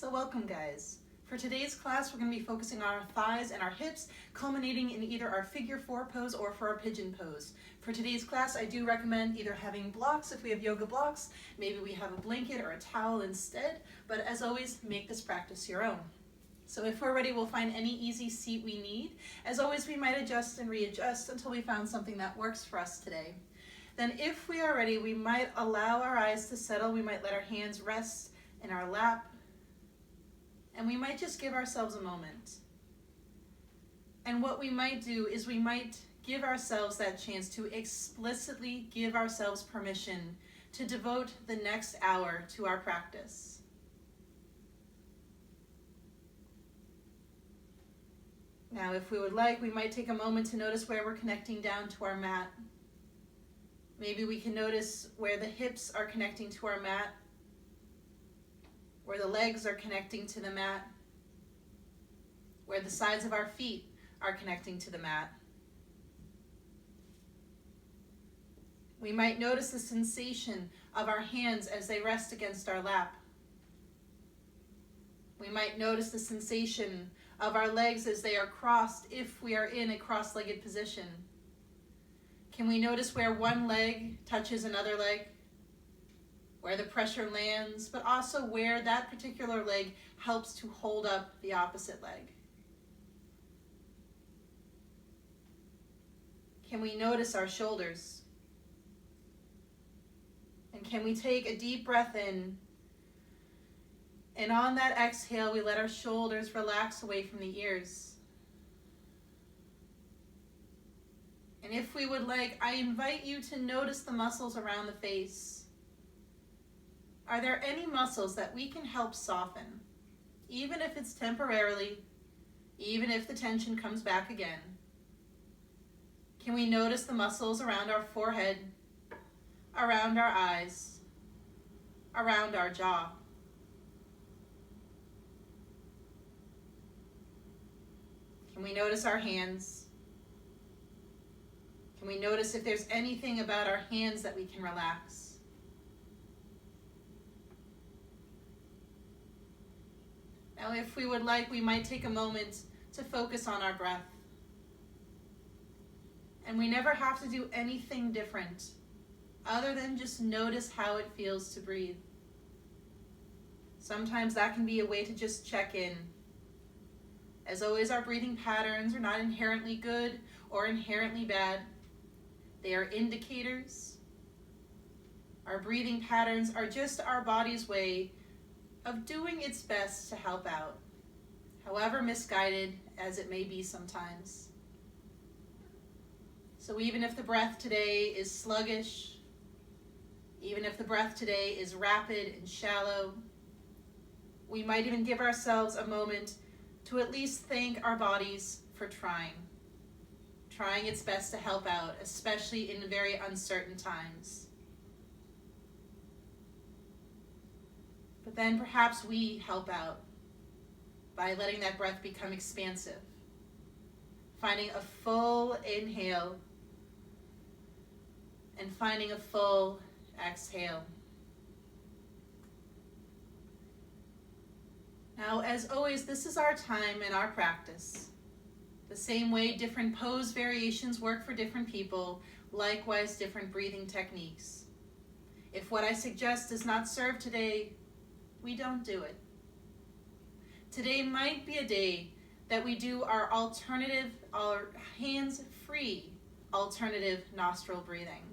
So welcome, guys. For today's class, we're going to be focusing on our thighs and our hips, culminating in either our figure 4 pose or for our pigeon pose. For today's class, I do recommend either having blocks if we have yoga blocks, maybe we have a blanket or a towel instead, but as always, make this practice your own. So if we're ready, we'll find any easy seat we need. As always, we might adjust and readjust until we found something that works for us today. Then if we are ready, we might allow our eyes to settle. We might let our hands rest in our lap. And we might just give ourselves a moment. And what we might do is we might give ourselves that chance to explicitly give ourselves permission to devote the next hour to our practice. Now, if we would like, we might take a moment to notice where we're connecting down to our mat. Maybe we can notice where the hips are connecting to our mat, where the legs are connecting to the mat, where the sides of our feet are connecting to the mat. We might notice the sensation of our hands as they rest against our lap. We might notice the sensation of our legs as they are crossed if we are in a cross-legged position. Can we notice where one leg touches another leg? Where the pressure lands, but also where that particular leg helps to hold up the opposite leg. Can we notice our shoulders? And can we take a deep breath in? And on that exhale, we let our shoulders relax away from the ears. And if we would like, I invite you to notice the muscles around the face. Are there any muscles that we can help soften, even if it's temporarily, even if the tension comes back again? Can we notice the muscles around our forehead, around our eyes, around our jaw? Can we notice our hands? Can we notice if there's anything about our hands that we can relax? Now, if we would like, we might take a moment to focus on our breath. And we never have to do anything different other than just notice how it feels to breathe. Sometimes that can be a way to just check in. As always, our breathing patterns are not inherently good or inherently bad. They are indicators. Our breathing patterns are just our body's way of doing its best to help out, however misguided as it may be sometimes. So even if the breath today is sluggish, even if the breath today is rapid and shallow, we might even give ourselves a moment to at least thank our bodies for trying its best to help out, especially in very uncertain times. But then perhaps we help out by letting that breath become expansive, finding a full inhale and finding a full exhale. Now, as always, this is our time and our practice. The same way different pose variations work for different people, likewise different breathing techniques. If what I suggest does not serve today, we don't do it. Today might be a day that we do our hands-free alternative nostril breathing.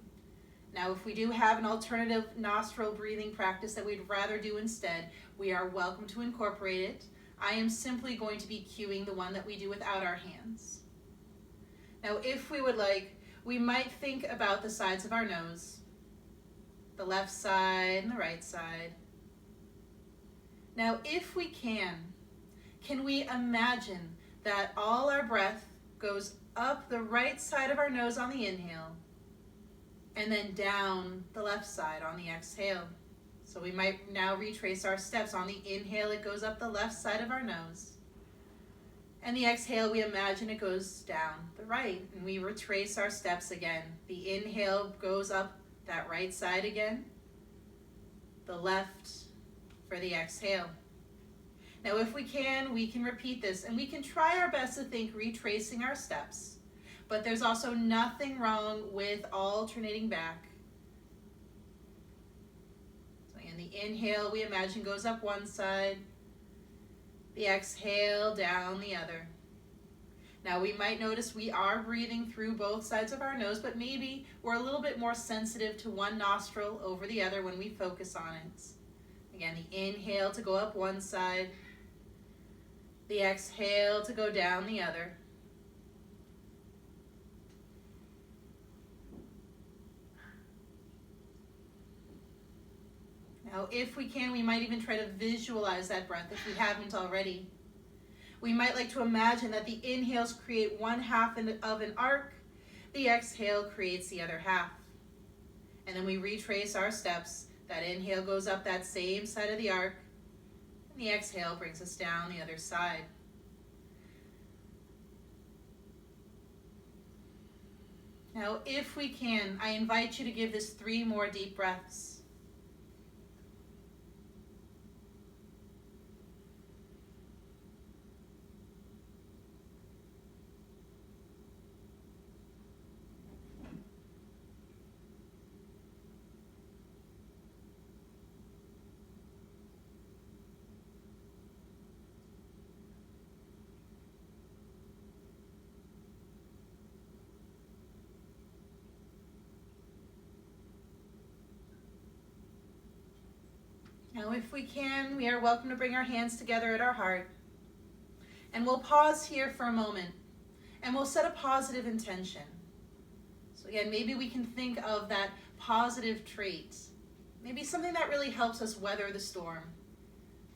Now, if we do have an alternative nostril breathing practice that we'd rather do instead, we are welcome to incorporate it. I am simply going to be cueing the one that we do without our hands. Now, if we would like, we might think about the sides of our nose, the left side and the right side. Now, if we can we imagine that all our breath goes up the right side of our nose on the inhale and then down the left side on the exhale? So we might now retrace our steps. On the inhale, it goes up the left side of our nose. And the exhale, we imagine it goes down the right, and we retrace our steps again. The inhale goes up that right side again, the left for the exhale. Now if we can repeat this, and we can try our best to think retracing our steps, but there's also nothing wrong with alternating back. So again, the inhale we imagine goes up one side, the exhale down the other. Now we might notice we are breathing through both sides of our nose, but maybe we're a little bit more sensitive to one nostril over the other when we focus on it. Again, the inhale to go up one side, the exhale to go down the other. Now, if we can, we might even try to visualize that breath if we haven't already. We might like to imagine that the inhales create one half of an arc, the exhale creates the other half. And then we retrace our steps. That inhale goes up that same side of the arc, and the exhale brings us down the other side. Now, if we can, I invite you to give this 3 more deep breaths. Now, if we can, we are welcome to bring our hands together at our heart. And we'll pause here for a moment, and we'll set a positive intention. So again, maybe we can think of that positive trait. Maybe something that really helps us weather the storm.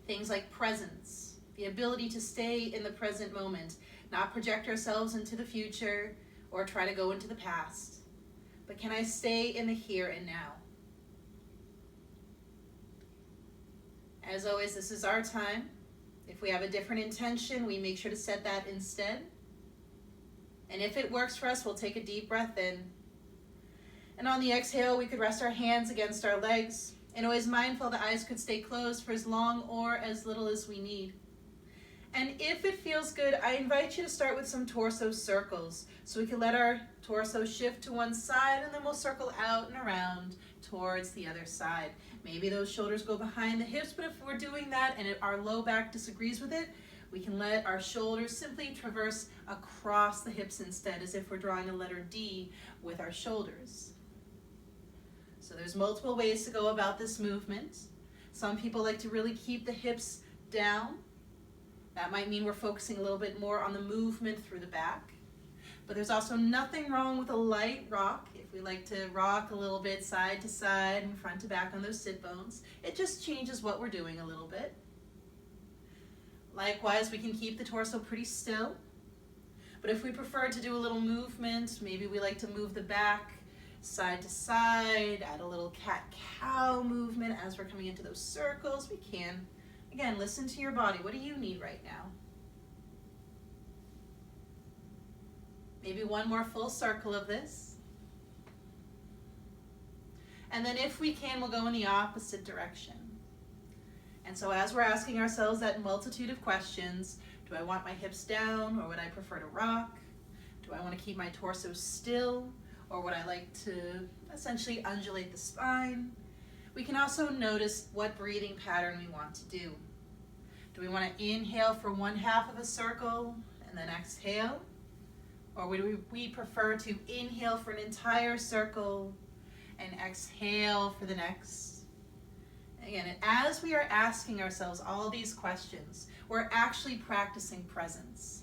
Things like presence, the ability to stay in the present moment, not project ourselves into the future or try to go into the past. But can I stay in the here and now? As always, this is our time. If we have a different intention, we make sure to set that instead. And if it works for us, we'll take a deep breath in. And on the exhale, we could rest our hands against our legs, and always mindful the eyes could stay closed for as long or as little as we need. And if it feels good, I invite you to start with some torso circles. So we can let our torso shift to one side, and then we'll circle out and around towards the other side. Maybe those shoulders go behind the hips, but if we're doing that and our low back disagrees with it, we can let our shoulders simply traverse across the hips instead, as if we're drawing a letter D with our shoulders. So there's multiple ways to go about this movement. Some people like to really keep the hips down. That might mean we're focusing a little bit more on the movement through the back. But there's also nothing wrong with a light rock. If we like to rock a little bit side to side and front to back on those sit bones, it just changes what we're doing a little bit. Likewise, we can keep the torso pretty still. But if we prefer to do a little movement, maybe we like to move the back side to side, add a little cat-cow movement as we're coming into those circles, we can. Again, listen to your body. What do you need right now? Maybe one more full circle of this. And then if we can, we'll go in the opposite direction. And so as we're asking ourselves that multitude of questions, do I want my hips down, or would I prefer to rock? Do I want to keep my torso still, or would I like to essentially undulate the spine? We can also notice what breathing pattern we want to do. Do we want to inhale for one half of a circle and then exhale? Or would we prefer to inhale for an entire circle and exhale for the next? Again, as we are asking ourselves all these questions, we're actually practicing presence.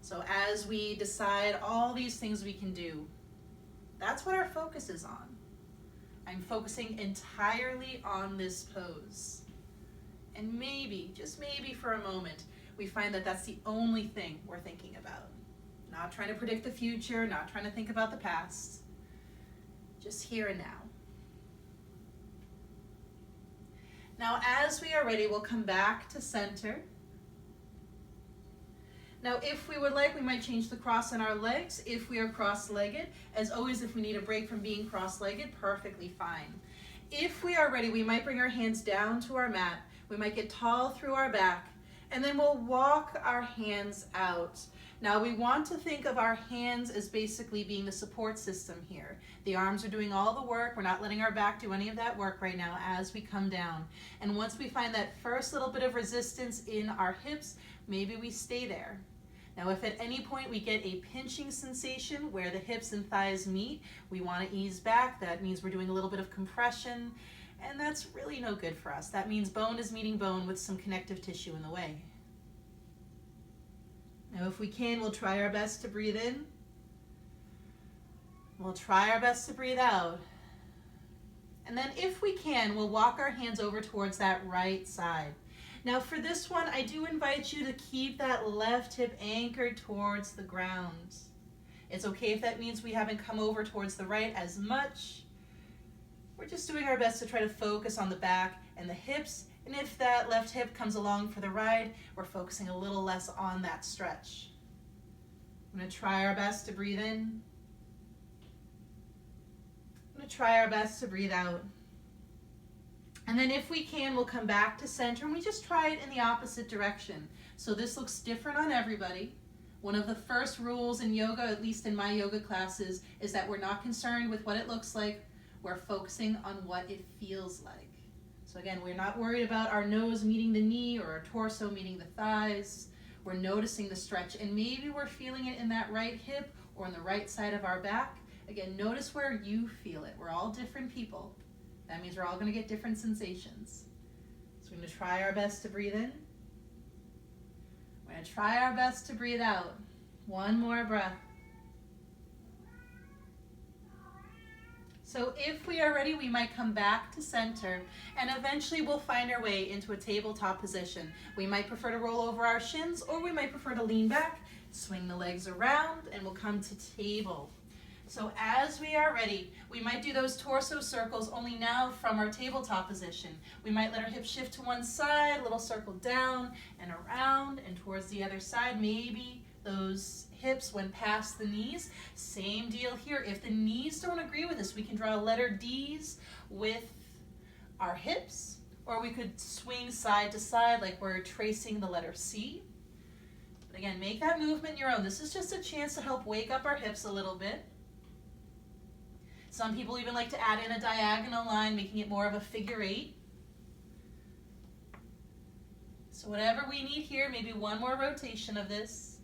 So as we decide all these things we can do, that's what our focus is on. I'm focusing entirely on this pose. And maybe, just maybe for a moment, we find that that's the only thing we're thinking about. Not trying to predict the future, not trying to think about the past. Just here and now. Now, as we are ready, we'll come back to center. Now, if we would like, we might change the cross on our legs if we are cross-legged. As always, if we need a break from being cross-legged, perfectly fine. If we are ready, we might bring our hands down to our mat. We might get tall through our back, And then we'll walk our hands out. Now we want to think of our hands as basically being the support system here. The arms are doing all the work. We're not letting our back do any of that work right now as we come down. And once we find that first little bit of resistance in our hips, maybe we stay there. Now if at any point we get a pinching sensation where the hips and thighs meet, we want to ease back. That means we're doing a little bit of compression, and that's really no good for us. That means bone is meeting bone with some connective tissue in the way. Now if we can, we'll try our best to breathe in. We'll try our best to breathe out. And then if we can, we'll walk our hands over towards that right side. Now for this one, I do invite you to keep that left hip anchored towards the ground. It's okay if that means we haven't come over towards the right as much. We're just doing our best to try to focus on the back and the hips. And if that left hip comes along for the ride, we're focusing a little less on that stretch. I'm going to try our best to breathe in. I'm going to try our best to breathe out. And then if we can, we'll come back to center and we just try it in the opposite direction. So this looks different on everybody. One of the first rules in yoga, at least in my yoga classes, is that we're not concerned with what it looks like. We're focusing on what it feels like. So again, we're not worried about our nose meeting the knee or our torso meeting the thighs. We're noticing the stretch, and maybe we're feeling it in that right hip or on the right side of our back. Again, notice where you feel it. We're all different people. That means we're all going to get different sensations. So we're going to try our best to breathe in. We're going to try our best to breathe out. One more breath. So if we are ready, we might come back to center, and eventually we'll find our way into a tabletop position. We might prefer to roll over our shins, or we might prefer to lean back, swing the legs around, and we'll come to table. So as we are ready, we might do those torso circles, only now from our tabletop position. We might let our hips shift to one side, a little circle down and around and towards the other side. Maybe those hips went past the knees. Same deal here. If the knees don't agree with us, we can draw letter D's with our hips, or we could swing side to side like we're tracing the letter C. But again, make that movement your own. This is just a chance to help wake up our hips a little bit. Some people even like to add in a diagonal line, making it more of a figure 8. So whatever we need here, maybe one more rotation of this.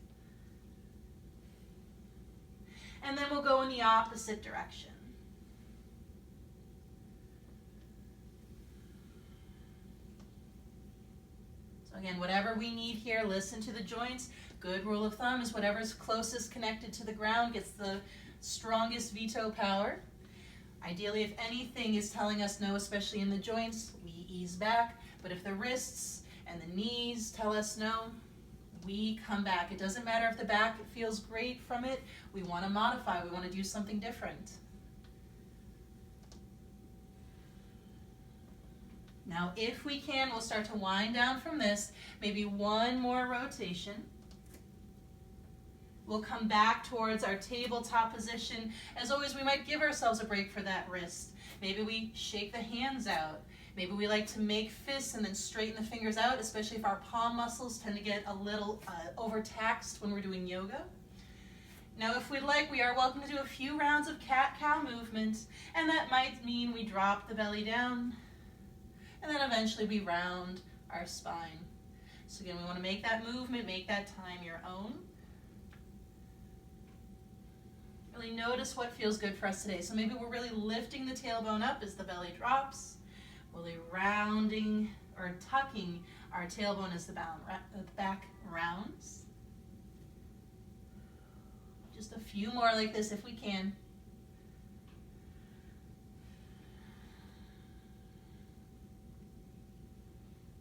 And then we'll go in the opposite direction. So again, whatever we need here, listen to the joints. Good rule of thumb is whatever's closest connected to the ground gets the strongest veto power. Ideally, if anything is telling us no, especially in the joints, we ease back. But if the wrists and the knees tell us no, we come back. It doesn't matter if the back feels great from it. We want to modify. We want to do something different. Now, if we can, we'll start to wind down from this. Maybe one more rotation. We'll come back towards our tabletop position. As always, we might give ourselves a break for that wrist. Maybe we shake the hands out. Maybe we like to make fists and then straighten the fingers out, especially if our palm muscles tend to get a little overtaxed when we're doing yoga. Now, if we'd like, we are welcome to do a few rounds of cat-cow movement, and that might mean we drop the belly down, and then eventually we round our spine. So again, we want to make that movement, make that time your own. Really notice what feels good for us today. So maybe we're really lifting the tailbone up as the belly drops, really rounding or tucking our tailbone as the back rounds. Just a few more like this if we can.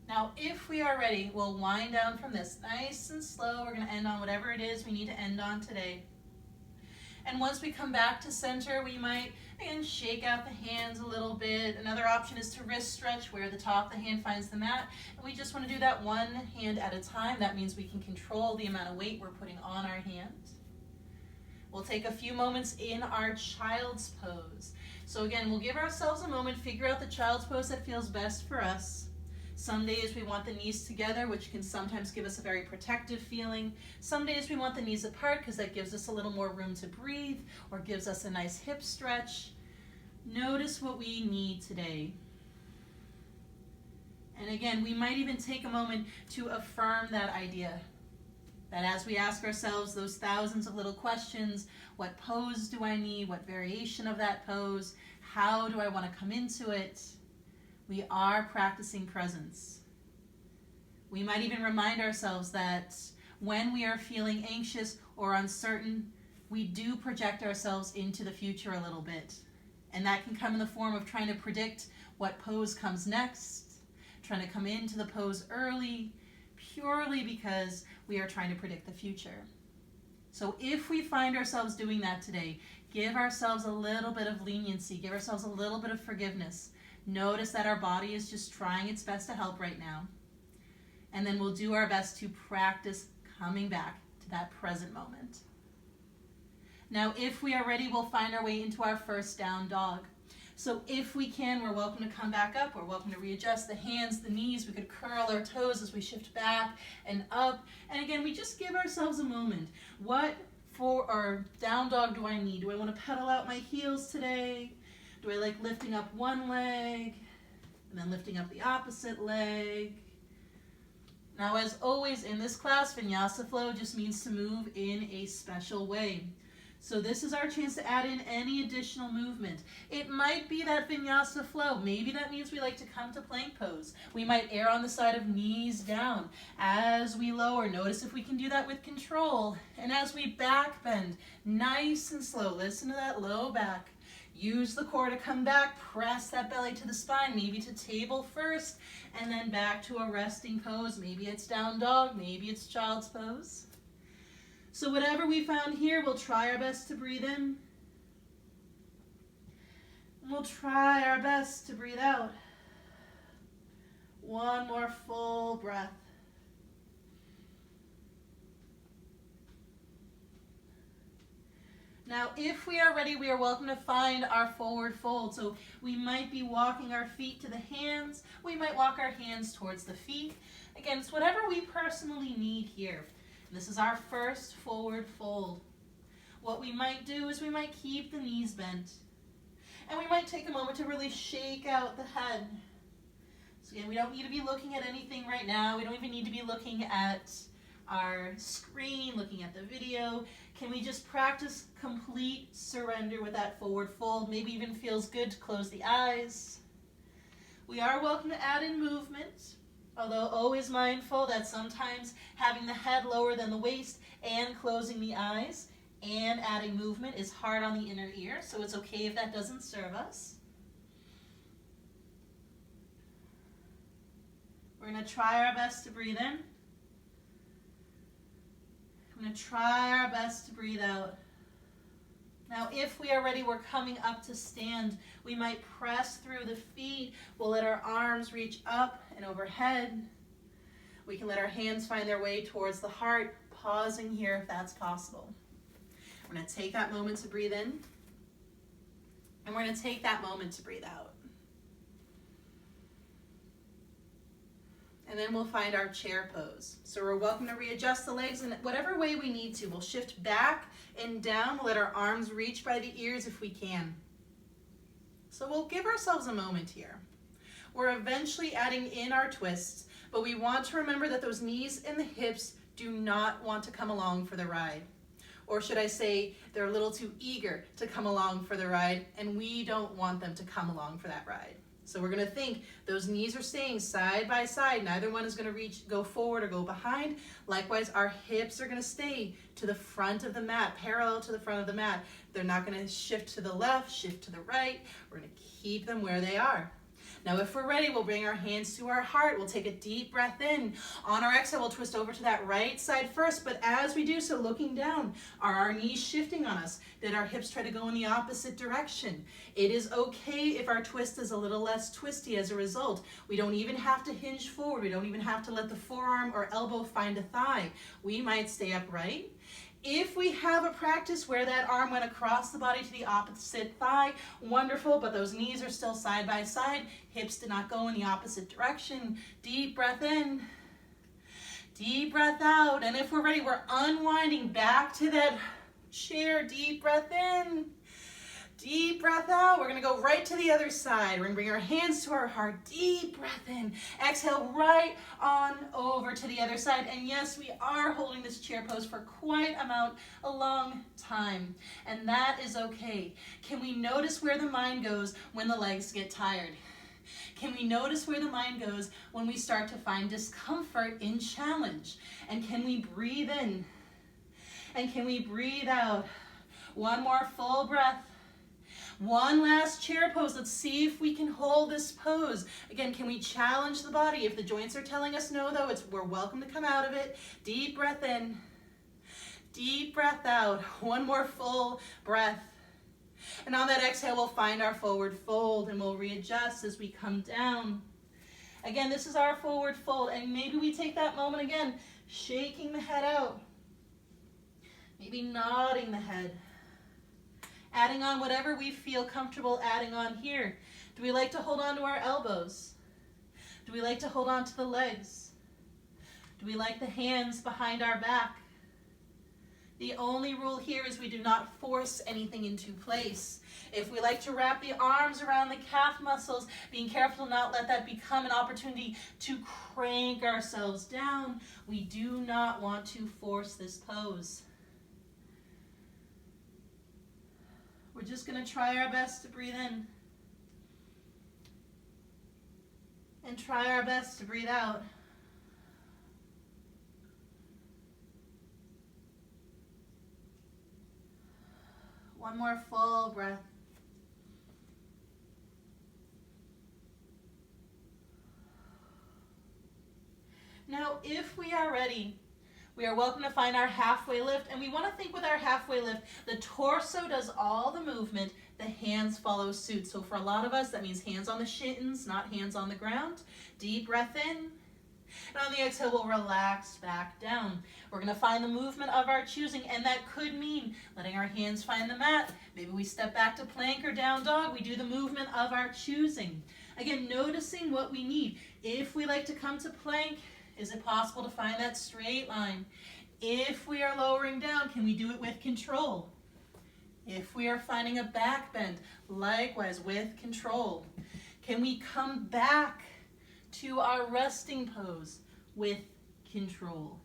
Now, if we are ready, we'll wind down from this nice and slow. We're going to end on whatever it is we need to end on today. And once we come back to center, we might, again, shake out the hands a little bit. Another option is to wrist stretch where the top of the hand finds the mat. And we just want to do that one hand at a time. That means we can control the amount of weight we're putting on our hand. We'll take a few moments in our child's pose. So again, we'll give ourselves a moment, figure out the child's pose that feels best for us. Some days we want the knees together, which can sometimes give us a very protective feeling. Some days we want the knees apart because that gives us a little more room to breathe or gives us a nice hip stretch. Notice what we need today. And again, we might even take a moment to affirm that idea. That as we ask ourselves those thousands of little questions, what pose do I need? What variation of that pose? How do I want to come into it? We are practicing presence. We might even remind ourselves that when we are feeling anxious or uncertain, we do project ourselves into the future a little bit. And that can come in the form of trying to predict what pose comes next, trying to come into the pose early, purely because we are trying to predict the future. So if we find ourselves doing that today, give ourselves a little bit of leniency, give ourselves a little bit of forgiveness. Notice that our body is just trying its best to help right now. And then we'll do our best to practice coming back to that present moment. Now, if we are ready, we'll find our way into our first down dog. So if we can, we're welcome to come back up. We're welcome to readjust the hands, the knees. We could curl our toes as we shift back and up. And again, we just give ourselves a moment. What for our down dog do I need? Do I want to pedal out my heels today? Do I like lifting up one leg and then lifting up the opposite leg? Now, as always in this class, Vinyasa flow just means to move in a special way. So this is our chance to add in any additional movement. It might be that Vinyasa flow. Maybe that means we like to come to plank pose. We might err on the side of knees down. As we lower, notice if we can do that with control. And as we back bend, nice and slow. Listen to that low back. Use the core to come back, press that belly to the spine, maybe to table first, and then back to a resting pose. Maybe it's down dog, maybe it's child's pose. So whatever we found here, we'll try our best to breathe in. We'll try our best to breathe out. One more full breath. Now, if we are ready, we are welcome to find our forward fold. So we might be walking our feet to the hands. We might walk our hands towards the feet. Again, it's whatever we personally need here. This is our first forward fold. What we might do is we might keep the knees bent. And we might take a moment to really shake out the head. So again, we don't need to be looking at anything right now. We don't even need to be looking at our screen, looking at the video. Can we just practice complete surrender with that forward fold? Maybe even feels good to close the eyes. We are welcome to add in movement, although always mindful that sometimes having the head lower than the waist and closing the eyes and adding movement is hard on the inner ear, so it's okay if that doesn't serve us. We're going to try our best to breathe in. We're going to try our best to breathe out. Now, if we are ready, we're coming up to stand. We might press through the feet. We'll let our arms reach up and overhead. We can let our hands find their way towards the heart, pausing here if that's possible. We're going to take that moment to breathe in, and we're going to take that moment to breathe out. And then we'll find our chair pose. So we're welcome to readjust the legs in whatever way we need to. We'll shift back and down. We'll let our arms reach by the ears if we can. So we'll give ourselves a moment here. We're eventually adding in our twists, but we want to remember that those knees and the hips do not want to come along for the ride. Or should I say, they're a little too eager to come along for the ride, and we don't want them to come along for that ride. So we're going to think those knees are staying side by side. Neither one is going to go forward or go behind. Likewise, our hips are going to stay to the front of the mat, parallel to the front of the mat. They're not going to shift to the left, shift to the right. We're going to keep them where they are. Now, if we're ready, we'll bring our hands to our heart. We'll take a deep breath in. On our exhale, we'll twist over to that right side first, but as we do so, looking down, are our knees shifting on us? Did our hips try to go in the opposite direction? It is okay if our twist is a little less twisty as a result. We don't even have to hinge forward. We don't even have to let the forearm or elbow find a thigh. We might stay upright. If we have a practice where that arm went across the body to the opposite thigh, wonderful, but those knees are still side by side. Hips did not go in the opposite direction. Deep breath in. Deep breath out. And if we're ready, we're unwinding back to that chair. Deep breath in. Deep breath out. We're going to go right to the other side. We're going to bring our hands to our heart. Deep breath in. Exhale right on over to the other side. And yes, we are holding this chair pose for quite a long time. And that is okay. Can we notice where the mind goes when the legs get tired? Can we notice where the mind goes when we start to find discomfort in challenge? And can we breathe in? And can we breathe out? One more full breath. One last chair pose. Let's see if we can hold this pose. Again, can we challenge the body? If the joints are telling us no, though, we're welcome to come out of it. Deep breath in. Deep breath out. One more full breath. And on that exhale, we'll find our forward fold and we'll readjust as we come down. Again, this is our forward fold. And maybe we take that moment again, shaking the head out. Maybe nodding the head. Adding on whatever we feel comfortable adding on here. Do we like to hold on to our elbows? Do we like to hold on to the legs? Do we like the hands behind our back? The only rule here is we do not force anything into place. If we like to wrap the arms around the calf muscles, being careful to not let that become an opportunity to crank ourselves down. We do not want to force this pose. We're just going to try our best to breathe in. And try our best to breathe out. One more full breath. Now, if we are ready, we are welcome to find our halfway lift, and we want to think with our halfway lift, the torso does all the movement, the hands follow suit. So for a lot of us, that means hands on the shins, not hands on the ground. Deep breath in, and on the exhale, we'll relax back down. We're going to find the movement of our choosing, and that could mean letting our hands find the mat. Maybe we step back to plank or down dog. We do the movement of our choosing. Again, noticing what we need. If we like to come to plank, is it possible to find that straight line? If we are lowering down, can we do it with control? If we are finding a back bend, likewise with control. Can we come back to our resting pose with control?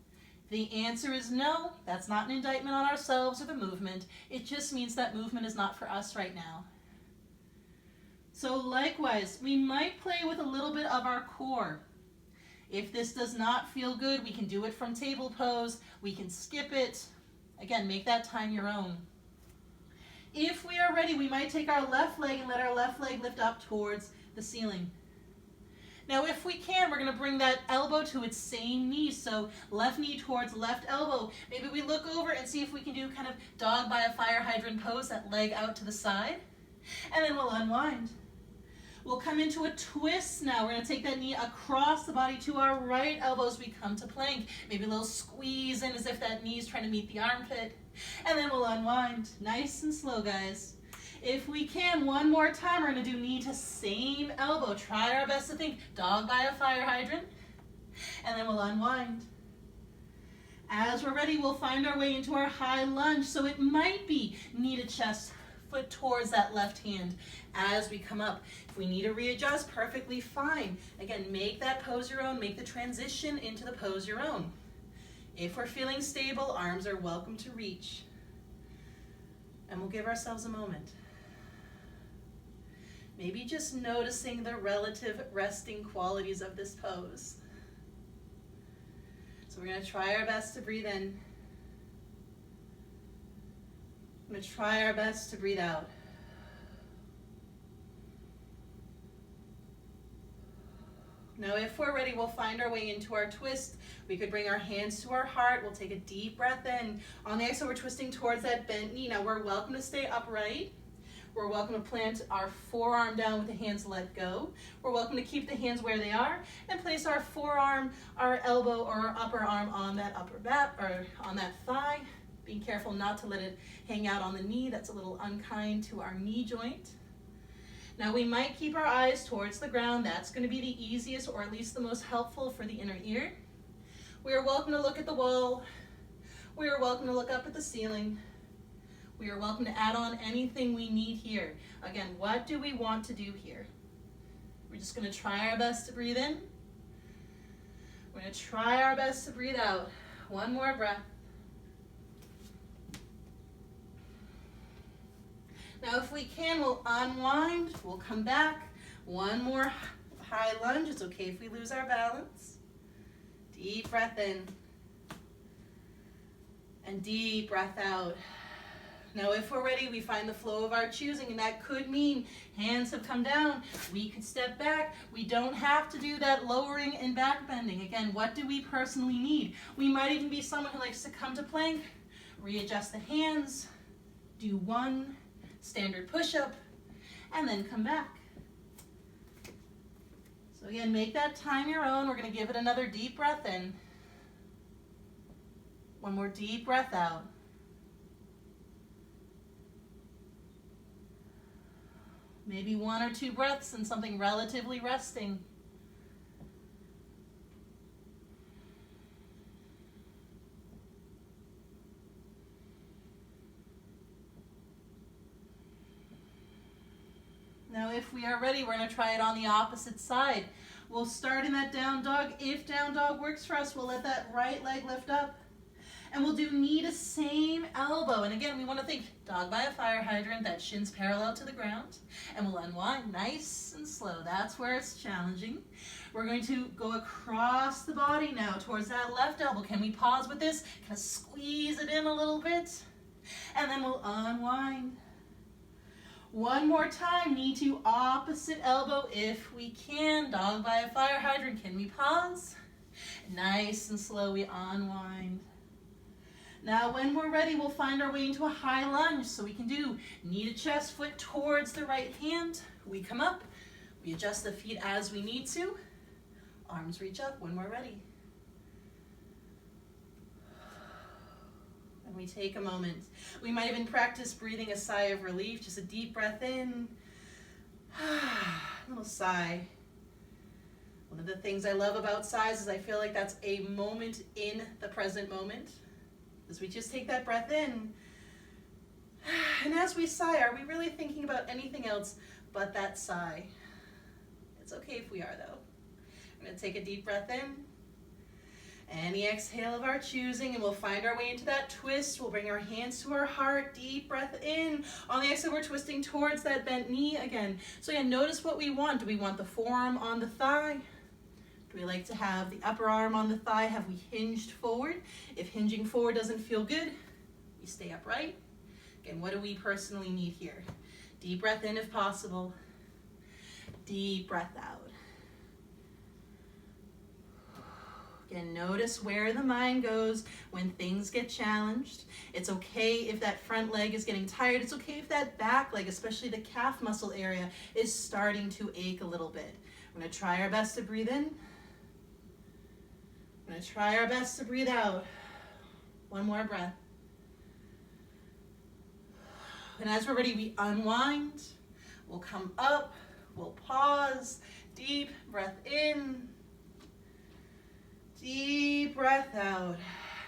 The answer is no. That's not an indictment on ourselves or the movement. It just means that movement is not for us right now. So likewise, we might play with a little bit of our core. If this does not feel good, we can do it from table pose. We can skip it. Again, make that time your own. If we are ready, we might take our left leg and let our left leg lift up towards the ceiling. Now, if we can, we're going to bring that elbow to its same knee. So left knee towards left elbow. Maybe we look over and see if we can do kind of dog by a fire hydrant pose, that leg out to the side. And then we'll unwind. We'll come into a twist now. We're going to take that knee across the body to our right elbow as we come to plank. Maybe a little squeeze in as if that knee is trying to meet the armpit. And then we'll unwind. Nice and slow, guys. If we can, one more time, we're going to do knee to same elbow. Try our best to think dog by a fire hydrant. And then we'll unwind. As we're ready, we'll find our way into our high lunge. So it might be knee to chest, foot towards that left hand as we come up. If we need to readjust, perfectly fine. Again, make that pose your own. Make the transition into the pose your own. If we're feeling stable, arms are welcome to reach. And we'll give ourselves a moment. Maybe just noticing the relative resting qualities of this pose. So we're going to try our best to breathe in. I'm going to try our best to breathe out. Now, if we're ready, we'll find our way into our twist. We could bring our hands to our heart. We'll take a deep breath in. On the exhale, we're twisting towards that bent knee. Now, we're welcome to stay upright. We're welcome to plant our forearm down with the hands let go. We're welcome to keep the hands where they are and place our forearm, our elbow, or our upper arm on that upper back or on that thigh. Being careful not to let it hang out on the knee. That's a little unkind to our knee joint. Now we might keep our eyes towards the ground. That's going to be the easiest, or at least the most helpful for the inner ear. We are welcome to look at the wall. We are welcome to look up at the ceiling. We are welcome to add on anything we need here. Again, what do we want to do here? We're just going to try our best to breathe in. We're going to try our best to breathe out. One more breath. Now if we can, we'll unwind, we'll come back. One more high lunge. It's okay if we lose our balance. Deep breath in. And deep breath out. Now if we're ready, we find the flow of our choosing, and that could mean hands have come down. We could step back. We don't have to do that lowering and back bending. Again, what do we personally need? We might even be someone who likes to come to plank, readjust the hands, do one standard push-up, and then come back. So again, make that time your own. We're going to give it another deep breath in. One more deep breath out. Maybe 1 or 2 breaths in something relatively resting. Now if we are ready, we're going to try it on the opposite side. We'll start in that down dog. If down dog works for us, we'll let that right leg lift up. And we'll do knee to same elbow. And again, we want to think dog by a fire hydrant, that shin's parallel to the ground. And we'll unwind nice and slow. That's where it's challenging. We're going to go across the body now towards that left elbow. Can we pause with this? Kind of squeeze it in a little bit. And then we'll unwind. One more time, knee to opposite elbow if we can. Dog by a fire hydrant. Can we pause? Nice and slow, we unwind. Now when we're ready, we'll find our way into a high lunge. So we can do knee to chest, foot towards the right hand. We come up, we adjust the feet as we need to. Arms reach up when we're ready. And we take a moment. We might even practice breathing a sigh of relief, just a deep breath in, a little sigh. One of the things I love about sighs is I feel like that's a moment in the present moment. As we just take that breath in, and as we sigh, are we really thinking about anything else but that sigh? It's okay if we are, though. I'm going to take a deep breath in, and the exhale of our choosing, and we'll find our way into that twist. We'll bring our hands to our heart, deep breath in. On the exhale, we're twisting towards that bent knee again. So again, notice what we want. Do we want the forearm on the thigh? Do we like to have the upper arm on the thigh? Have we hinged forward? If hinging forward doesn't feel good, we stay upright. Again, what do we personally need here? Deep breath in if possible. Deep breath out. Again, notice where the mind goes when things get challenged. It's okay if that front leg is getting tired. It's okay if that back leg, especially the calf muscle area, is starting to ache a little bit. We're going to try our best to breathe in. We're going to try our best to breathe out. One more breath. And as we're ready, we unwind. We'll come up. We'll pause. Deep breath in. Deep breath out.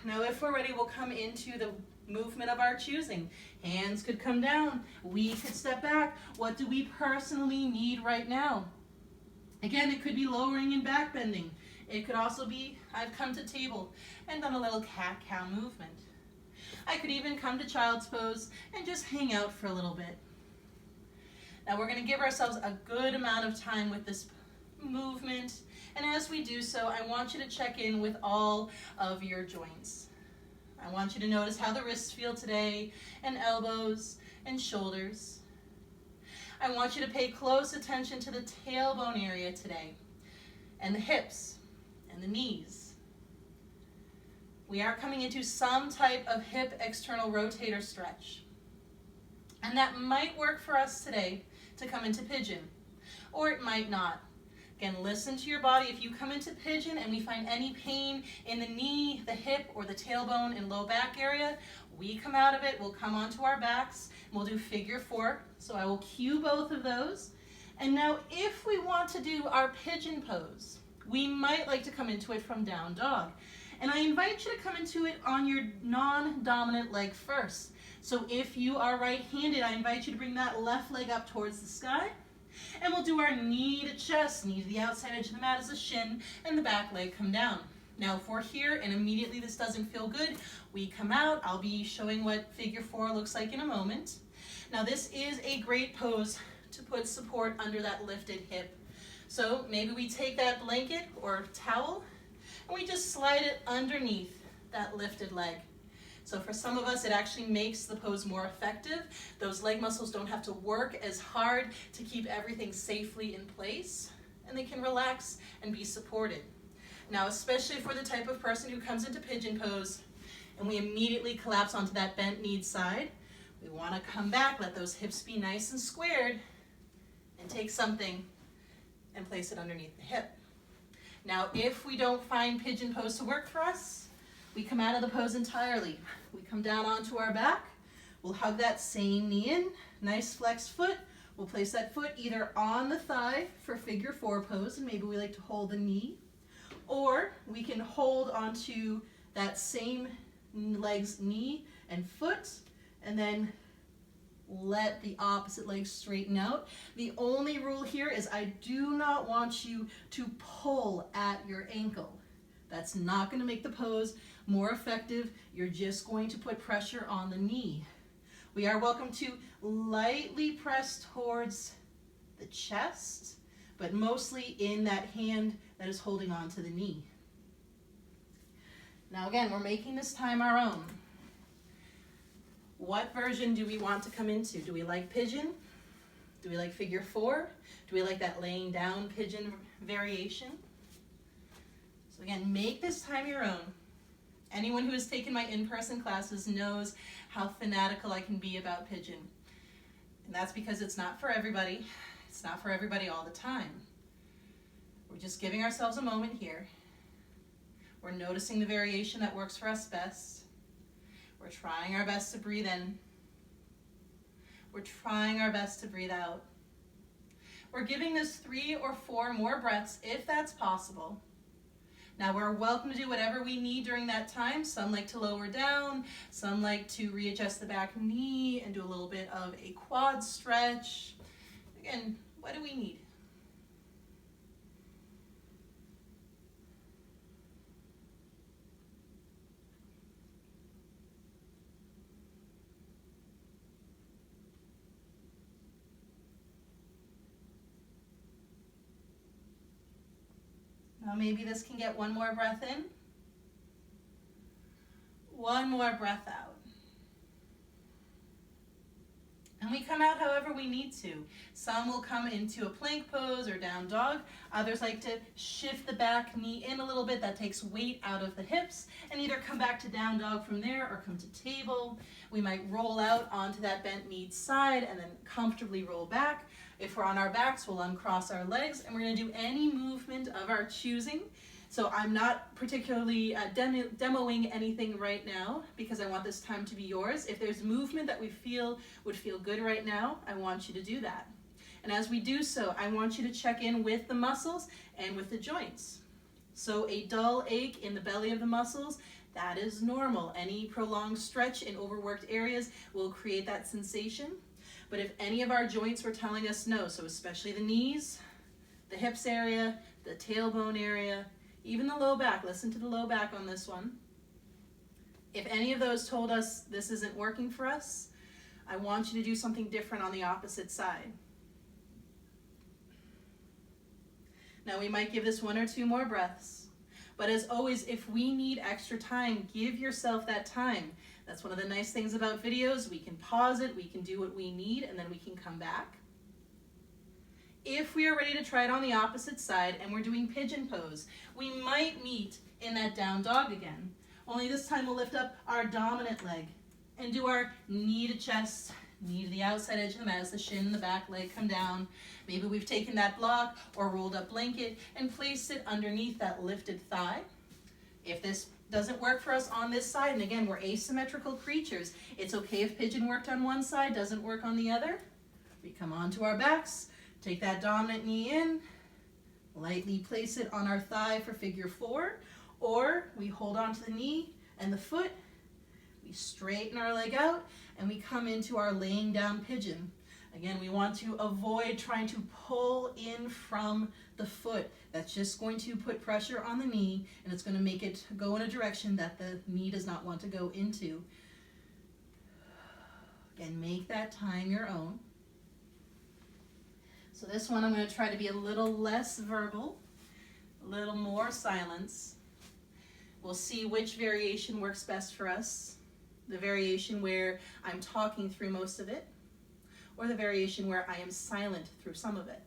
Now if we're ready, we'll come into the movement of our choosing. Hands could come down. We could step back. What do we personally need right now? Again, it could be lowering and back bending. It could also be, I've come to table and done a little cat-cow movement. I could even come to child's pose and just hang out for a little bit. Now we're going to give ourselves a good amount of time with this movement. And as we do so, I want you to check in with all of your joints. I want you to notice how the wrists feel today, and elbows and shoulders. I want you to pay close attention to the tailbone area today, and the hips, and the knees. We are coming into some type of hip external rotator stretch. And that might work for us today to come into pigeon, or it might not. Again, listen to your body. If you come into pigeon and we find any pain in the knee, the hip, or the tailbone and low back area, we come out of it, we'll come onto our backs, and we'll do figure 4. So I will cue both of those. And now if we want to do our pigeon pose, we might like to come into it from down dog. And I invite you to come into it on your non-dominant leg first. So if you are right-handed, I invite you to bring that left leg up towards the sky. And we'll do our knee to chest, knee to the outside edge of the mat as a shin, and the back leg come down. Now if we're here and immediately this doesn't feel good, we come out. I'll be showing what figure 4 looks like in a moment. Now this is a great pose to put support under that lifted hip. So maybe we take that blanket or towel and we just slide it underneath that lifted leg. So for some of us, it actually makes the pose more effective. Those leg muscles don't have to work as hard to keep everything safely in place, and they can relax and be supported. Now, especially for the type of person who comes into pigeon pose and we immediately collapse onto that bent knee side, we want to come back, let those hips be nice and squared, and take something and place it underneath the hip. Now, if we don't find pigeon pose to work for us, we come out of the pose entirely. We come down onto our back. We'll hug that same knee in, nice flexed foot. We'll place that foot either on the thigh for figure 4 pose, and maybe we like to hold the knee, or we can hold onto that same leg's knee and foot, and then let the opposite leg straighten out. The only rule here is I do not want you to pull at your ankle. That's not going to make the pose more effective. You're just going to put pressure on the knee. We are welcome to lightly press towards the chest, but mostly in that hand that is holding on to the knee. Now again, we're making this time our own. What version do we want to come into? Do we like pigeon? Do we like figure 4? Do we like that laying down pigeon variation? So again, make this time your own. Anyone who has taken my in-person classes knows how fanatical I can be about pigeon. And that's because it's not for everybody. It's not for everybody all the time. We're just giving ourselves a moment here. We're noticing the variation that works for us best. We're trying our best to breathe in. We're trying our best to breathe out. We're giving this 3 or 4 more breaths if that's possible. Now we're welcome to do whatever we need during that time. Some like to lower down, some like to readjust the back knee and do a little bit of a quad stretch. Again, what do we need? Now maybe this can get one more breath in, one more breath out. And we come out however we need to. Some will come into a plank pose or down dog. Others like to shift the back knee in a little bit. That takes weight out of the hips, and either come back to down dog from there or come to table. We might roll out onto that bent knee side and then comfortably roll back. If we're on our backs, we'll uncross our legs, and we're going to do any movement of our choosing. So I'm not particularly demoing anything right now because I want this time to be yours. If there's movement that we feel would feel good right now, I want you to do that. And as we do so, I want you to check in with the muscles and with the joints. So a dull ache in the belly of the muscles, that is normal. Any prolonged stretch in overworked areas will create that sensation. But if any of our joints were telling us no, so especially the knees, the hips area, the tailbone area, even the low back, listen to the low back on this one. If any of those told us this isn't working for us, I want you to do something different on the opposite side. Now we might give this 1 or 2 more breaths, but as always, if we need extra time, give yourself that time. That's one of the nice things about videos. We can pause it, we can do what we need, and then we can come back. If we are ready to try it on the opposite side and we're doing pigeon pose, we might meet in that down dog again. Only this time we'll lift up our dominant leg and do our knee to chest, knee to the outside edge of the mat as the shin and the back leg come down. Maybe we've taken that block or rolled up blanket and placed it underneath that lifted thigh. If this doesn't work for us on this side, and again, we're asymmetrical creatures, it's okay if pigeon worked on one side, doesn't work on the other. We come onto our backs, take that dominant knee in, lightly place it on our thigh for figure 4, or we hold onto the knee and the foot, we straighten our leg out, and we come into our laying down pigeon. Again, we want to avoid trying to pull in from the foot. That's just going to put pressure on the knee, and it's going to make it go in a direction that the knee does not want to go into. Again, make that time your own. So this one I'm going to try to be a little less verbal, a little more silence. We'll see which variation works best for us. The variation where I'm talking through most of it, or the variation where I am silent through some of it.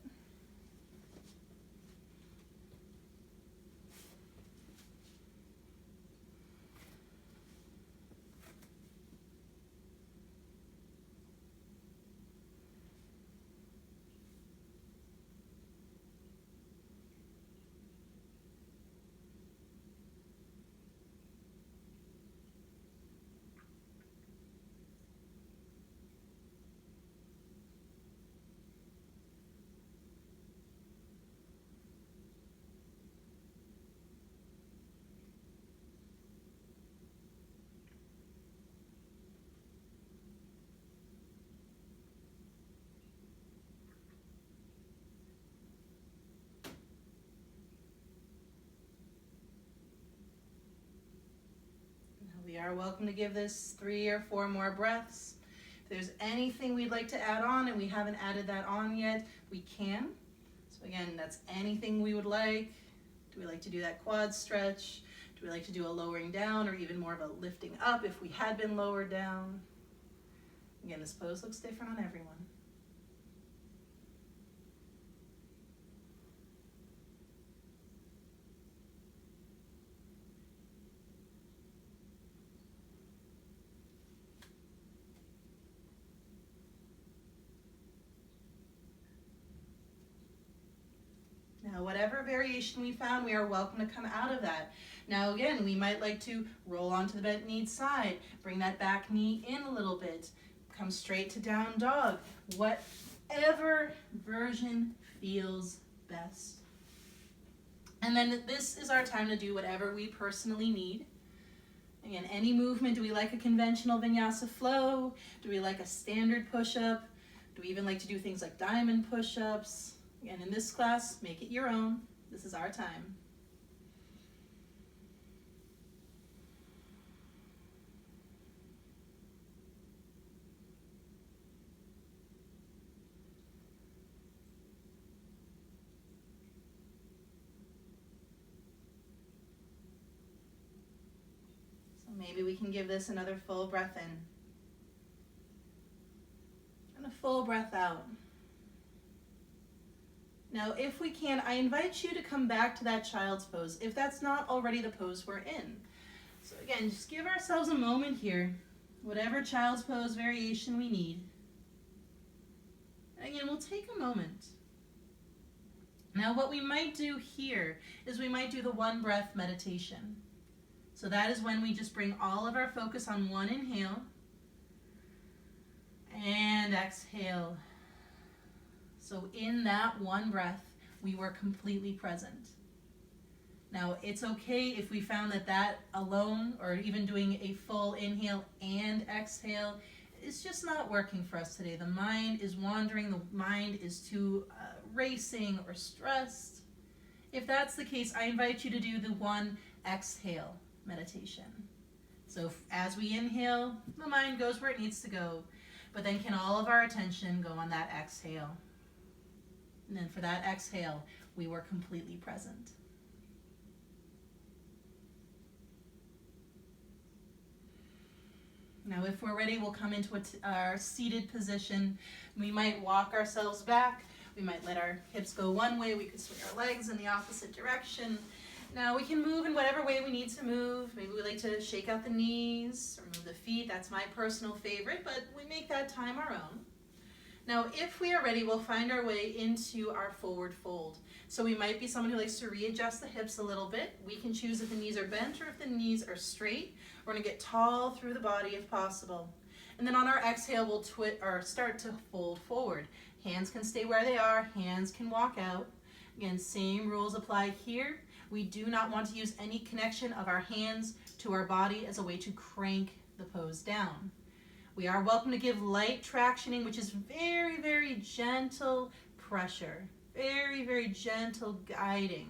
We are welcome to give this 3 or 4 more breaths. If there's anything we'd like to add on and we haven't added that on yet, we can. So again, that's anything we would like. Do we like to do that quad stretch? Do we like to do a lowering down or even more of a lifting up if we had been lowered down? Again, this pose looks different on everyone. Now, whatever variation we found, we are welcome to come out of that. Now, again, we might like to roll onto the bent knee side, bring that back knee in a little bit, come straight to down dog. Whatever version feels best. And then this is our time to do whatever we personally need. Again, any movement. Do we like a conventional vinyasa flow? Do we like a standard push-up? Do we even like to do things like diamond push-ups? Again, in this class, make it your own. This is our time. So maybe we can give this another full breath in. And a full breath out. Now, if we can, I invite you to come back to that child's pose, if that's not already the pose we're in. So again, just give ourselves a moment here, whatever child's pose variation we need. And again, we'll take a moment. Now, what we might do here is we might do the one breath meditation. So that is when we just bring all of our focus on one inhale and exhale. So in that one breath, we were completely present. Now, it's okay if we found that alone, or even doing a full inhale and exhale, is just not working for us today. The mind is wandering, the mind is too racing or stressed. If that's the case, I invite you to do the one exhale meditation. So as we inhale, the mind goes where it needs to go, but then can all of our attention go on that exhale? And then for that exhale, we were completely present. Now, if we're ready, we'll come into our seated position. We might walk ourselves back. We might let our hips go one way. We could swing our legs in the opposite direction. Now we can move in whatever way we need to move. Maybe we like to shake out the knees or move the feet. That's my personal favorite, but we make that time our own. Now, if we are ready, we'll find our way into our forward fold. So we might be someone who likes to readjust the hips a little bit. We can choose if the knees are bent or if the knees are straight. We're gonna get tall through the body if possible. And then on our exhale, we'll start to fold forward. Hands can stay where they are, hands can walk out. Again, same rules apply here. We do not want to use any connection of our hands to our body as a way to crank the pose down. We are welcome to give light tractioning, which is very, very gentle pressure, very, very gentle guiding.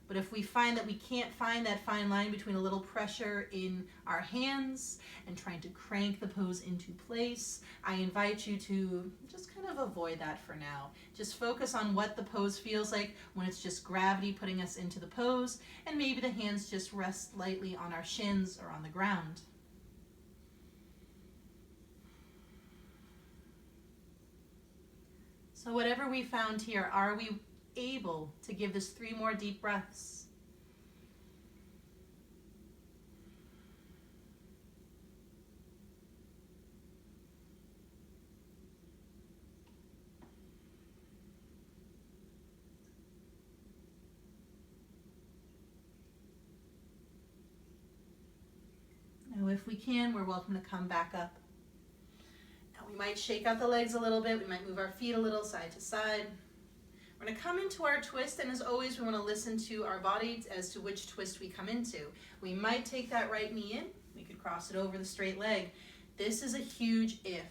But if we find that we can't find that fine line between a little pressure in our hands and trying to crank the pose into place, I invite you to just kind of avoid that for now. Just focus on what the pose feels like when it's just gravity putting us into the pose, and maybe the hands just rest lightly on our shins or on the ground. So whatever we found here, are we able to give this 3 more deep breaths? Now if we can, we're welcome to come back up. We might shake out the legs a little bit. We might move our feet a little side to side. We're going to come into our twist, and as always, we want to listen to our body as to which twist we come into. We might take that right knee in. We could cross it over the straight leg. This is a huge if.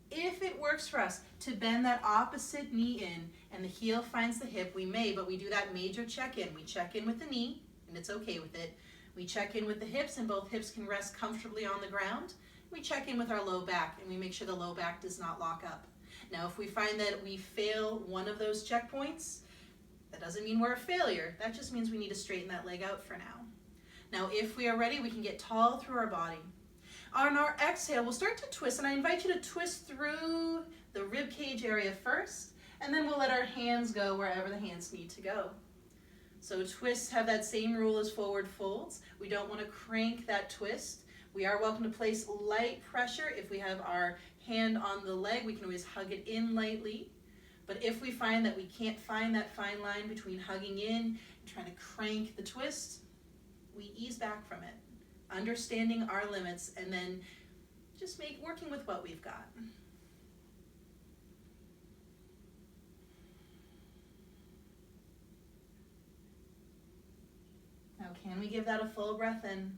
If it works for us to bend that opposite knee in and the heel finds the hip, we may, but we do that major check-in. We check in with the knee, and it's okay with it. We check in with the hips, and both hips can rest comfortably on the ground. We check in with our low back, and we make sure the low back does not lock up. Now, if we find that we fail one of those checkpoints, that doesn't mean we're a failure. That just means we need to straighten that leg out for now. Now, if we are ready, we can get tall through our body. On our exhale, we'll start to twist, and I invite you to twist through the rib cage area first, and then we'll let our hands go wherever the hands need to go. So twists have that same rule as forward folds. We don't want to crank that twist. We are welcome to place light pressure. If we have our hand on the leg, we can always hug it in lightly. But if we find that we can't find that fine line between hugging in and trying to crank the twist, we ease back from it, understanding our limits, and then just working with what we've got. Now, can we give that a full breath in?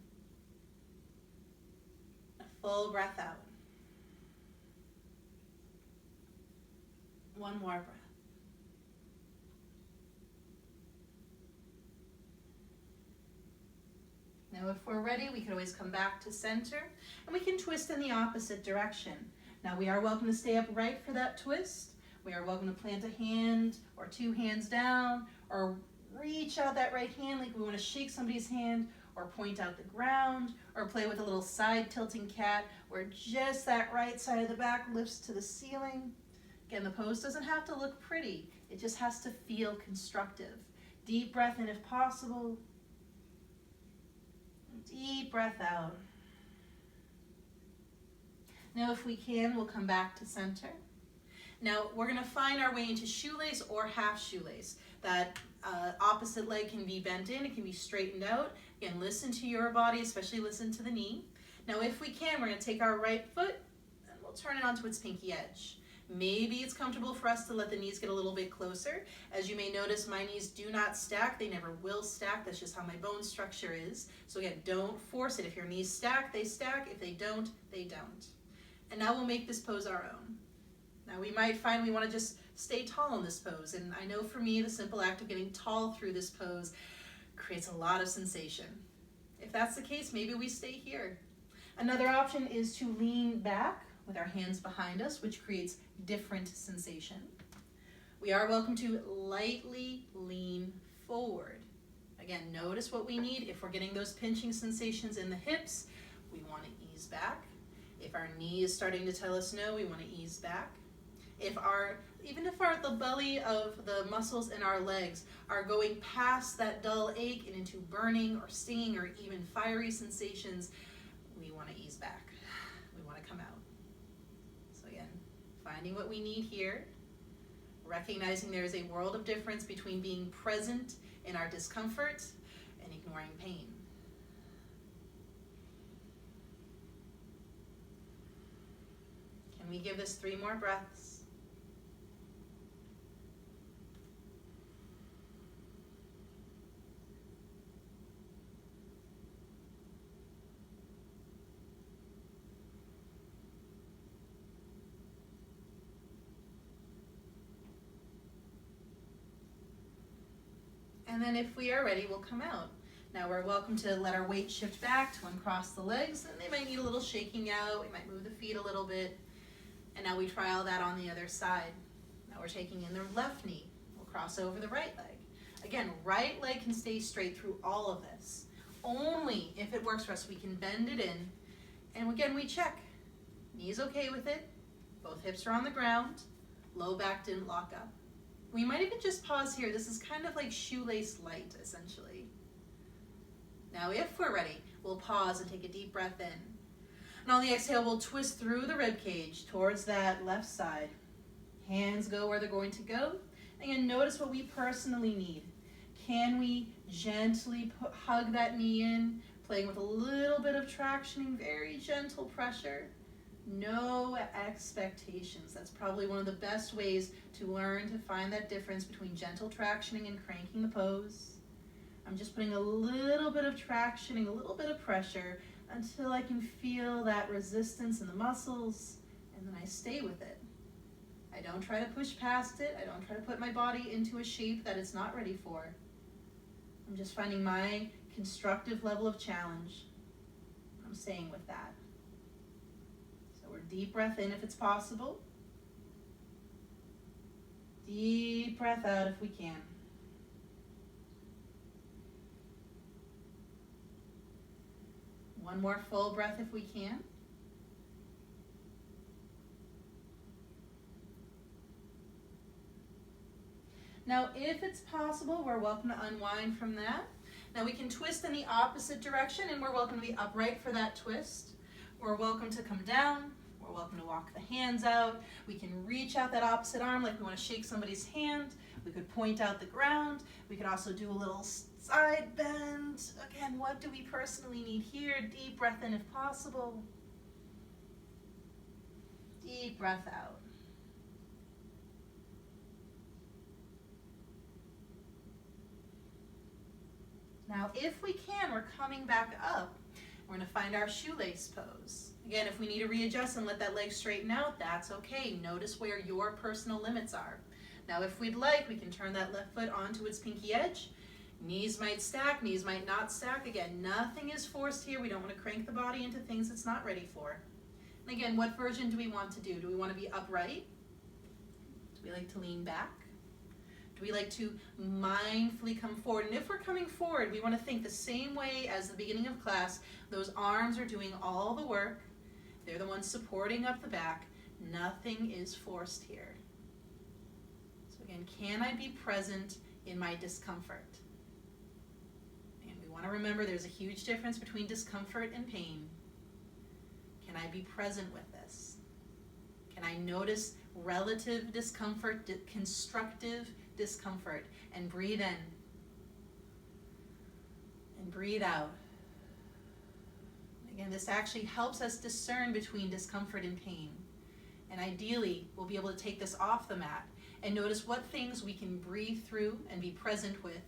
Full breath out. One more breath. Now if we're ready, we can always come back to center, and we can twist in the opposite direction. Now we are welcome to stay upright for that twist. We are welcome to plant a hand or 2 hands down, or reach out that right hand like we want to shake somebody's hand, or point out the ground, or play with a little side tilting cat where just that right side of the back lifts to the ceiling. Again, the pose doesn't have to look pretty. It just has to feel constructive. Deep breath in if possible. Deep breath out. Now if we can, we'll come back to center. Now we're going to find our way into shoelace or half shoelace. That opposite leg can be bent in, it can be straightened out. Again, listen to your body, especially listen to the knee. Now if we can, we're going to take our right foot and we'll turn it onto its pinky edge. Maybe it's comfortable for us to let the knees get a little bit closer. As you may notice, my knees do not stack. They never will stack. That's just how my bone structure is. So again, don't force it. If your knees stack, they stack. If they don't, they don't. And now we'll make this pose our own. Now we might find we want to just stay tall in this pose. And I know for me, the simple act of getting tall through this pose creates a lot of sensation. If that's the case, maybe we stay here. Another option is to lean back with our hands behind us, which creates different sensation. We are welcome to lightly lean forward. Again, notice what we need. If we're getting those pinching sensations in the hips, we want to ease back. If our knee is starting to tell us no, we want to ease back. Even if the belly of the muscles in our legs are going past that dull ache and into burning or stinging or even fiery sensations, we want to ease back. We want to come out. So again, finding what we need here, recognizing there is a world of difference between being present in our discomfort and ignoring pain. Can we give this 3 more breaths? And then if we are ready, we'll come out. Now we're welcome to let our weight shift back to uncross the legs, and they might need a little shaking out. We might move the feet a little bit. And now we try all that on the other side. Now we're taking in the left knee. We'll cross over the right leg. Again, right leg can stay straight through all of this. Only if it works for us, we can bend it in. And again, we check. Knee's okay with it. Both hips are on the ground. Low back didn't lock up. We might even just pause here. This is kind of like shoelace light, essentially. Now, if we're ready, we'll pause and take a deep breath in. And on the exhale, we'll twist through the rib cage towards that left side. Hands go where they're going to go. Again, notice what we personally need. Can we gently hug that knee in, playing with a little bit of tractioning, very gentle pressure? No expectations. That's probably one of the best ways to learn to find that difference between gentle tractioning and cranking the pose. I'm just putting a little bit of tractioning, a little bit of pressure until I can feel that resistance in the muscles, and then I stay with it. I don't try to push past it. I don't try to put my body into a shape that it's not ready for. I'm just finding my constructive level of challenge. I'm staying with that. Or deep breath in if it's possible. Deep breath out if we can. One more full breath if we can. Now, if it's possible, we're welcome to unwind from that. Now we can twist in the opposite direction, and we're welcome to be upright for that twist. We're welcome to come down. We're welcome to walk the hands out. We can reach out that opposite arm like we want to shake somebody's hand. We could point out the ground. We could also do a little side bend. Again, what do we personally need here? Deep breath in if possible. Deep breath out. Now, if we can, we're coming back up. We're going to find our shoelace pose. Again, if we need to readjust and let that leg straighten out, that's okay. Notice where your personal limits are. Now, if we'd like, we can turn that left foot onto its pinky edge. Knees might stack, knees might not stack. Again, nothing is forced here. We don't want to crank the body into things it's not ready for. And again, what version do we want to do? Do we want to be upright? Do we like to lean back? Do we like to mindfully come forward? And if we're coming forward, we want to think the same way as the beginning of class. Those arms are doing all the work. They're the ones supporting up the back. Nothing is forced here. So again, can I be present in my discomfort? And we want to remember there's a huge difference between discomfort and pain. Can I be present with this? Can I notice relative discomfort, constructive discomfort, and breathe in and breathe out? Again, this actually helps us discern between discomfort and pain. And ideally, we'll be able to take this off the mat and notice what things we can breathe through and be present with,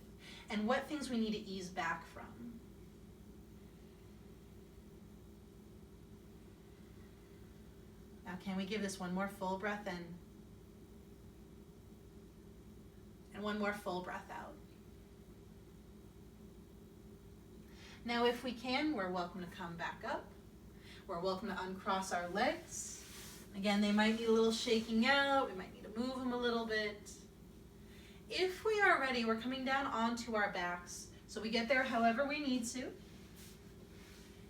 and what things we need to ease back from. Now, can we give this one more full breath in? And one more full breath out. Now, if we can, we're welcome to come back up. We're welcome to uncross our legs. Again, they might need a little shaking out. We might need to move them a little bit. If we are ready, we're coming down onto our backs. So we get there however we need to.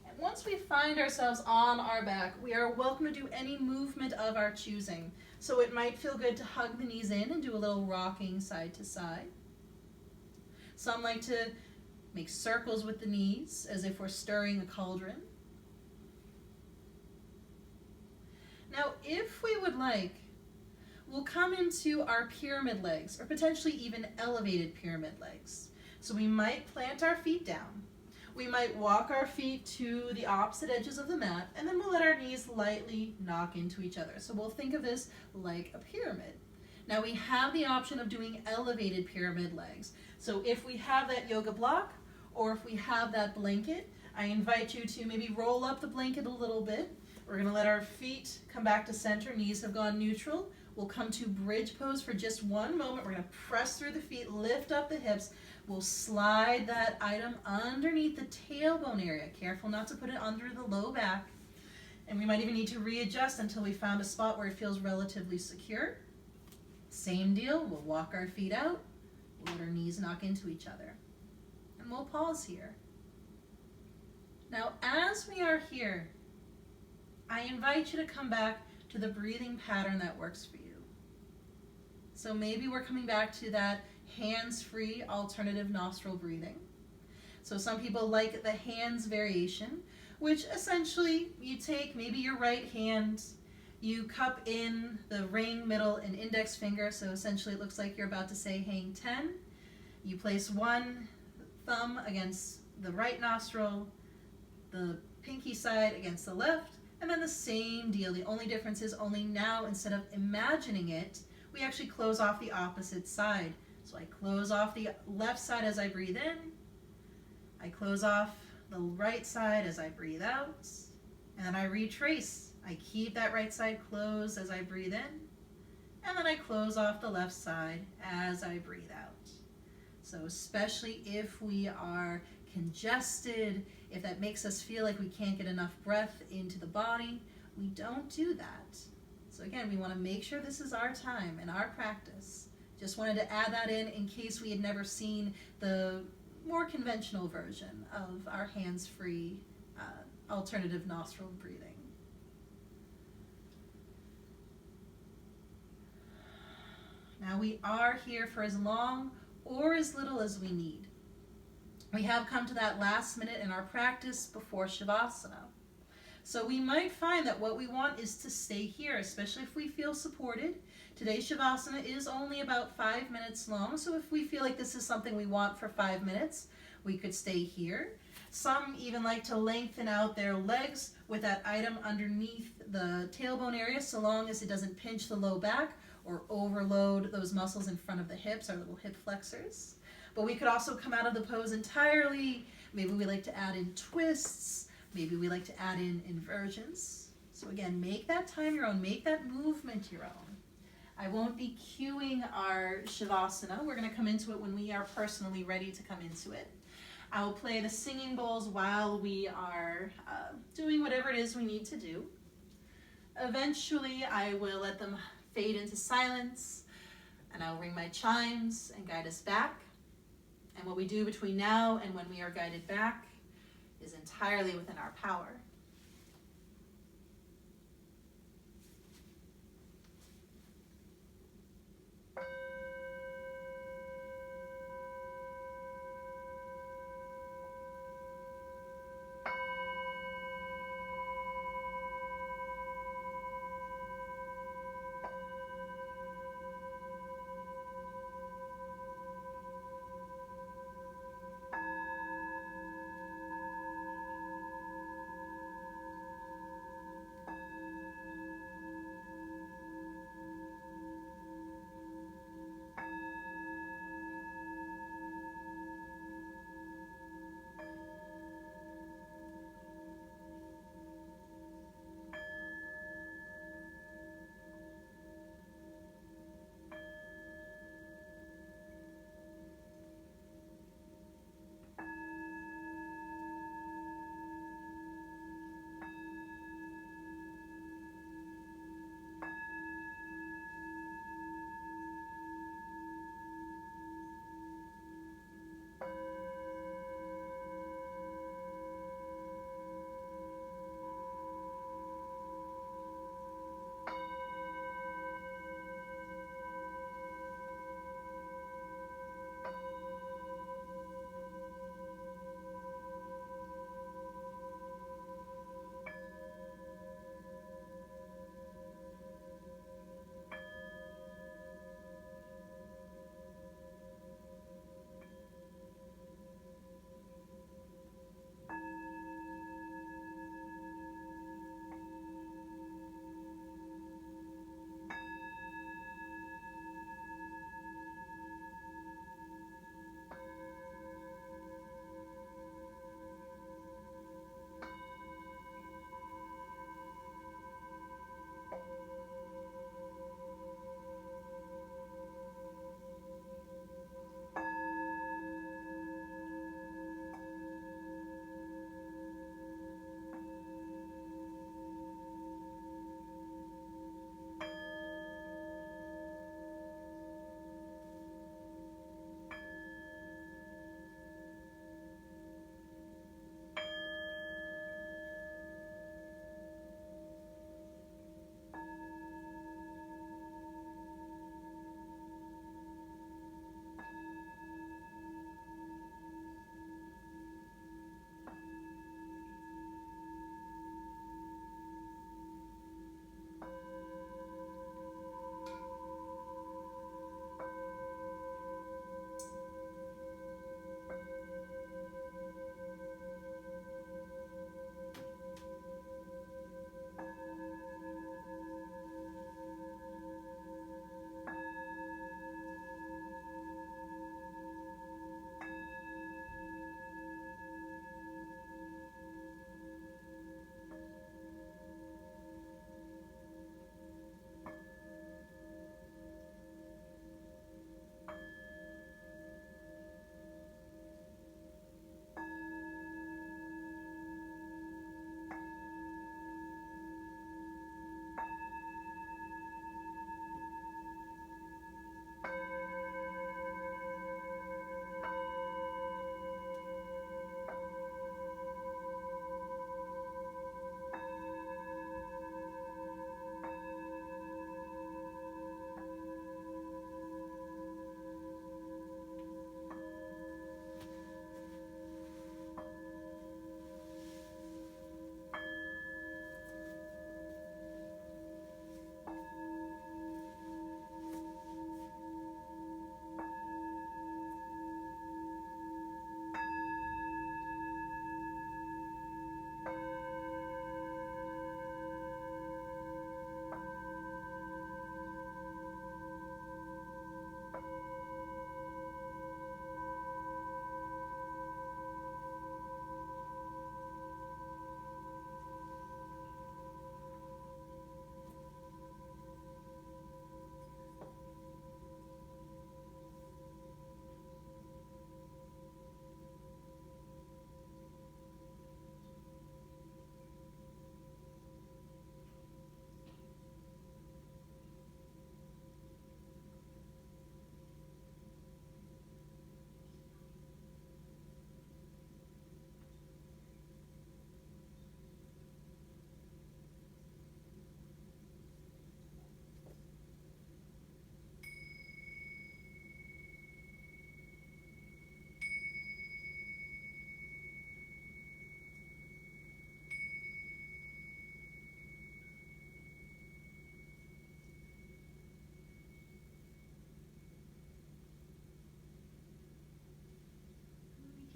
And once we find ourselves on our back, we are welcome to do any movement of our choosing. So it might feel good to hug the knees in and do a little rocking side to side. Some like to make circles with the knees as if we're stirring a cauldron. Now, if we would like, we'll come into our pyramid legs, or potentially even elevated pyramid legs. So we might plant our feet down. We might walk our feet to the opposite edges of the mat, and then we'll let our knees lightly knock into each other. So we'll think of this like a pyramid. Now we have the option of doing elevated pyramid legs. So if we have that yoga block, or if we have that blanket, I invite you to maybe roll up the blanket a little bit. We're going to let our feet come back to center, knees have gone neutral. We'll come to bridge pose for just one moment. We're going to press through the feet, lift up the hips. We'll slide that item underneath the tailbone area. Careful not to put it under the low back. And we might even need to readjust until we found a spot where it feels relatively secure. Same deal, we'll walk our feet out, we'll let our knees knock into each other. And we'll pause here. Now, as we are here, I invite you to come back to the breathing pattern that works for you. So maybe we're coming back to that hands-free alternative nostril breathing. So some people like the hands variation, which essentially you take maybe your right hand, you cup in the ring, middle, and index finger, so essentially it looks like you're about to say hang 10. You place one thumb against the right nostril, the pinky side against the left, and then the same deal. The only difference is only now, instead of imagining it, we actually close off the opposite side. So I close off the left side as I breathe in. I close off the right side as I breathe out. And then I retrace. I keep that right side closed as I breathe in. And then I close off the left side as I breathe out. So especially if we are congested, if that makes us feel like we can't get enough breath into the body, we don't do that. So again, we want to make sure this is our time and our practice. Just wanted to add that in case we had never seen the more conventional version of our hands-free alternative nostril breathing. Now we are here for as long or as little as we need. We have come to that last minute in our practice before Shavasana. So we might find that what we want is to stay here, especially if we feel supported. Today's Shavasana is only about 5 minutes long, so if we feel like this is something we want for 5 minutes, we could stay here. Some even like to lengthen out their legs with that item underneath the tailbone area, so long as it doesn't pinch the low back or overload those muscles in front of the hips, our little hip flexors. But we could also come out of the pose entirely. Maybe we like to add in twists. Maybe we like to add in inversions. So again, make that time your own. Make that movement your own. I won't be cueing our Shavasana. We're going to come into it when we are personally ready to come into it. I will play the singing bowls while we are doing whatever it is we need to do. Eventually, I will let them fade into silence, and I'll ring my chimes and guide us back. And what we do between now and when we are guided back is entirely within our power.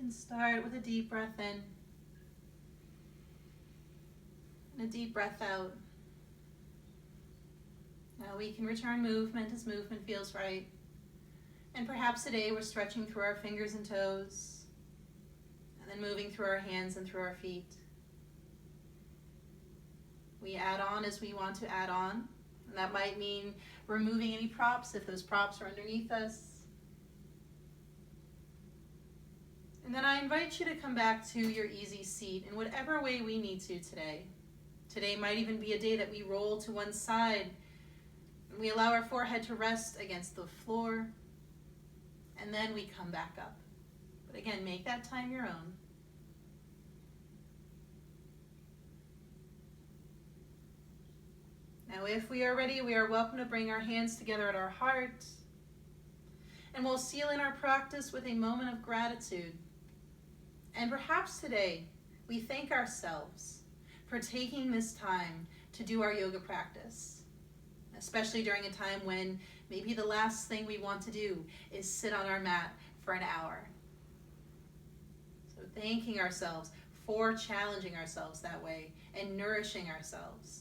can start with a deep breath in and a deep breath out. Now we can return movement as movement feels right. And perhaps today we're stretching through our fingers and toes, and then moving through our hands and through our feet. We add on as we want to add on, and that might mean removing any props if those props are underneath us. And then I invite you to come back to your easy seat in whatever way we need to today. Today might even be a day that we roll to one side and we allow our forehead to rest against the floor, and then we come back up. But again, make that time your own. Now, if we are ready, we are welcome to bring our hands together at our heart, and we'll seal in our practice with a moment of gratitude. And perhaps today, we thank ourselves for taking this time to do our yoga practice, especially during a time when maybe the last thing we want to do is sit on our mat for an hour. So thanking ourselves for challenging ourselves that way and nourishing ourselves.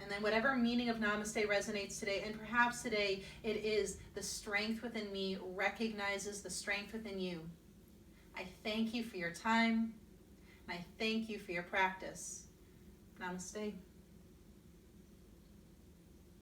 And then whatever meaning of Namaste resonates today, and perhaps today it is the strength within me recognizes the strength within you. I thank you for your time, and I thank you for your practice. Namaste.